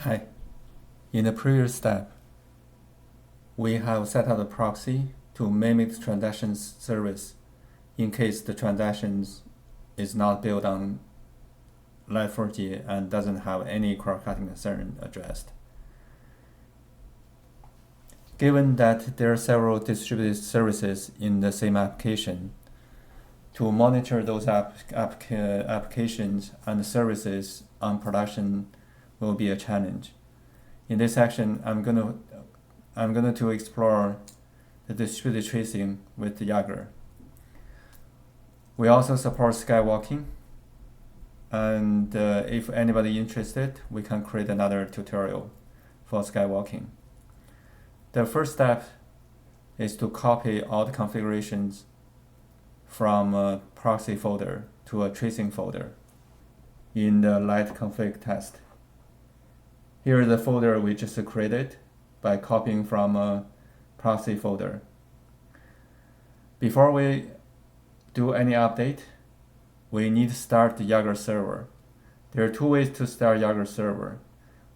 Hi. In the previous step, we have set up a proxy to mimic the transactions service in case the transactions is not built on Left4j and doesn't have any cross-cutting concern addressed. Given that there are several distributed services in the same application, to monitor those applications and services on production will be a challenge. In this section, I'm going to explore the distributed tracing with Jaeger. We also support skywalking, and if anybody interested, we can create another tutorial for skywalking. The first step is to copy all the configurations from a proxy folder to a tracing folder in the light config test. Here is the folder we just created by copying from a proxy folder. Before we do any update, we need to start the Jaeger server. There are two ways to start Jaeger server.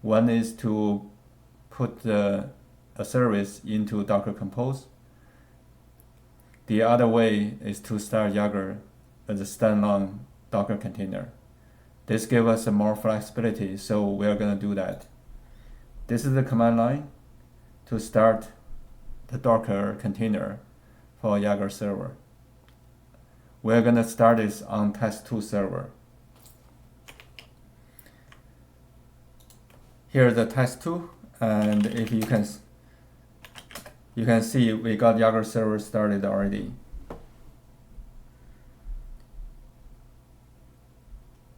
One is to put a service into Docker Compose. The other way is to start Jaeger as a standalone Docker container. This gives us more flexibility, so we're going to do that. This is the command line to start the Docker container for Jaeger server. We're going to start this on test2 server. Here's the test2, and if you can see we got Jaeger server started already.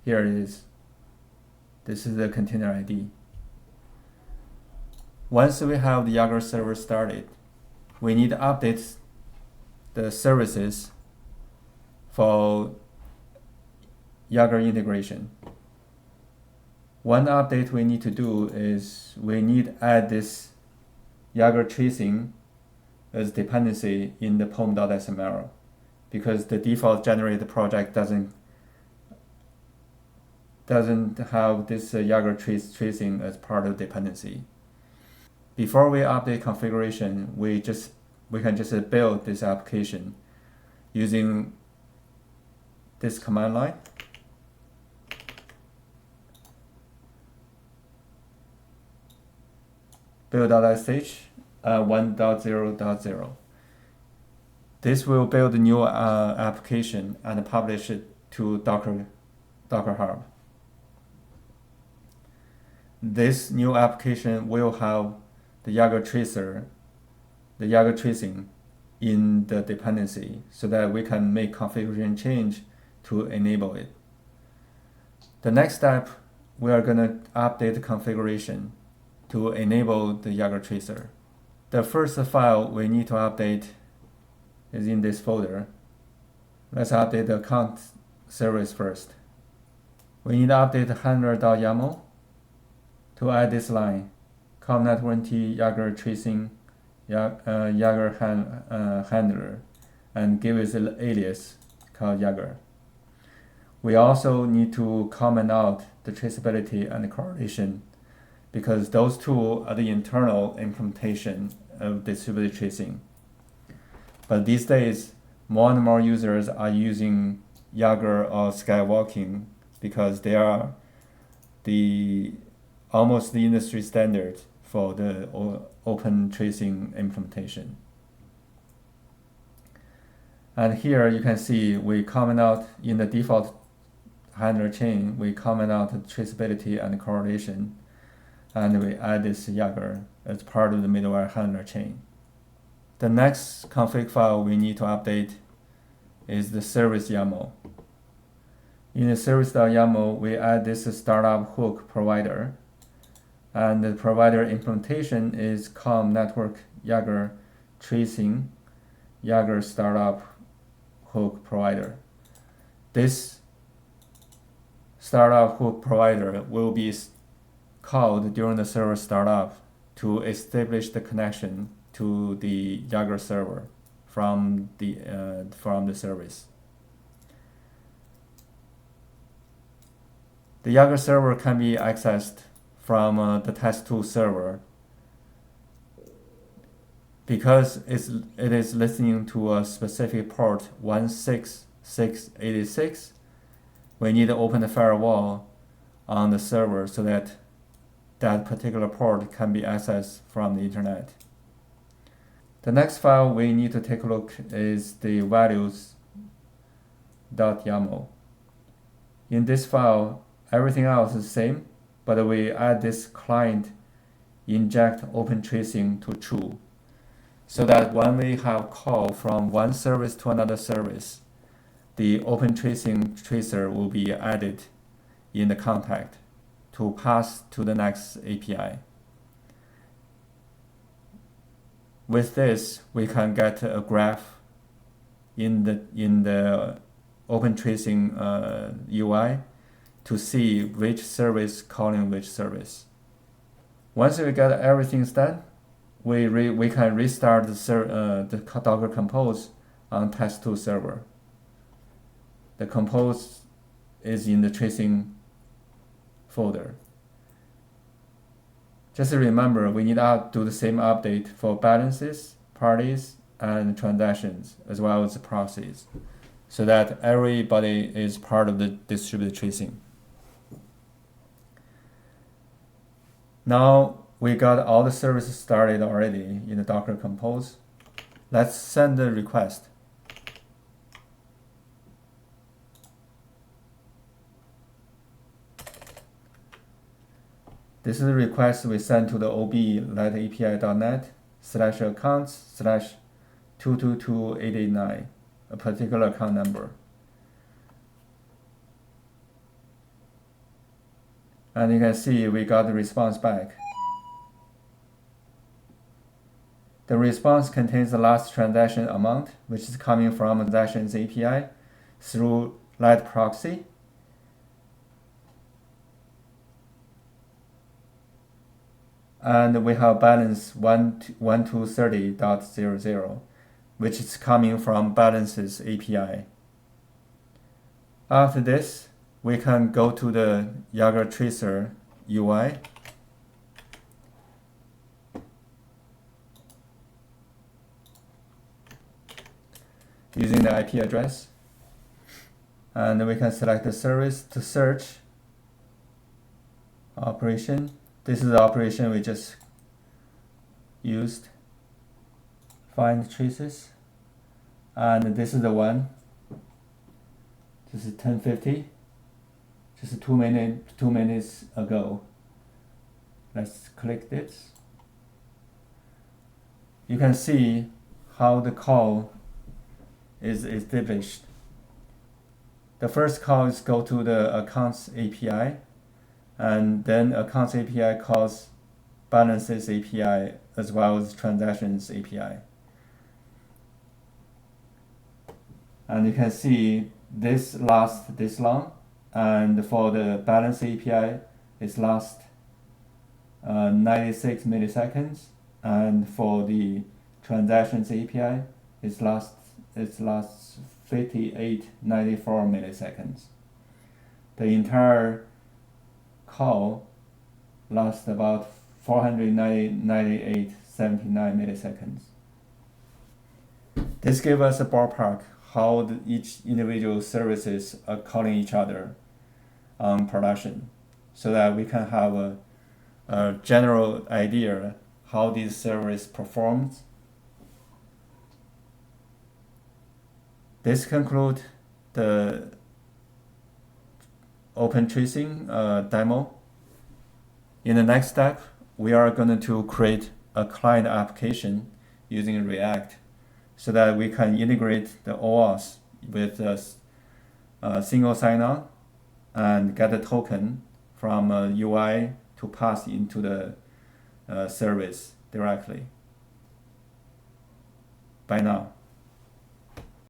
Here it is. This is the container ID. Once we have the Jaeger server started, we need to update the services for Jaeger integration. One update we need to do is we need to add this Jaeger tracing as dependency in the pom.xml, because the default generated project doesn't have this Jaeger tracing as part of dependency. Before we update configuration, we can just build this application using this command line. Build.sh 1.0.0. This will build a new application and publish it to Docker Hub. This new application will have the Jaeger tracing in the dependency so that we can make configuration change to enable it. The next step, we are going to update the configuration to enable the Jaeger tracer. The first file we need to update is in this folder. Let's update the account service first. We need to update handler.yaml to add this line, com network Jaeger tracing Jaeger handler, and give it an alias called Jaeger. We also need to comment out the traceability and the correlation, because those two are the internal implementation of distributed tracing. But these days, more and more users are using Jaeger or skywalking because they are almost the industry standard for the open tracing implementation. And here you can see we comment out in the default handler chain, we comment out the traceability and correlation, and we add this Jaeger as part of the middleware handler chain. The next config file we need to update is the service YAML. In the service.yaml, we add this startup hook provider, and the provider implementation is com network Jaeger tracing Jaeger startup hook provider. This startup hook provider will be called during the server startup to establish the connection to the Jaeger server from the service. The Jaeger server can be accessed from the test2 server. Because it is listening to a specific port 16686, we need to open the firewall on the server so that that particular port can be accessed from the internet. The next file we need to take a look is the values.yaml. In this file, everything else is the same, but we add this client inject open tracing to true, so that when we have call from one service to another service, the open tracing tracer will be added in the contact to pass to the next API. With this, we can get a graph in the open tracing UI to see which service calling which service. Once we get everything done, we can restart the Docker Compose on test2 server. The Compose is in the tracing folder. Just remember, we need to do the same update for balances, parties, and transactions, as well as proxies, so that everybody is part of the distributed tracing. Now we got all the services started already in the Docker Compose. Let's send the request. This is the request we send to the ob.net/accounts/222889, a particular account number. And you can see we got the response back. The response contains the last transaction amount, which is coming from transactions API through light proxy. And we have balance 1230.00, which is coming from balances API. After this, we can go to the Jaeger Tracer UI. Using the IP address. And we can select the service to search operation. This is the operation we just used. Find traces. And this is the one. This is 1050. Just 2 minutes ago. Let's click this. You can see how the call is established. The first call is go to the accounts API, and then accounts API calls balances API as well as transactions API. And you can see this lasts this long, and for the balance API it lasts 96 milliseconds, and for the transactions API it lasts 5894 milliseconds. The entire call lasts about 498.79 milliseconds. This gives us a ballpark how each individual services are calling each other on production, so that we can have a general idea how these services performs. This concludes the open tracing demo. In the next step, we are going to create a client application using React, so that we can integrate the OAuth with a single sign-on and get a token from a UI to pass into the service directly. Bye now.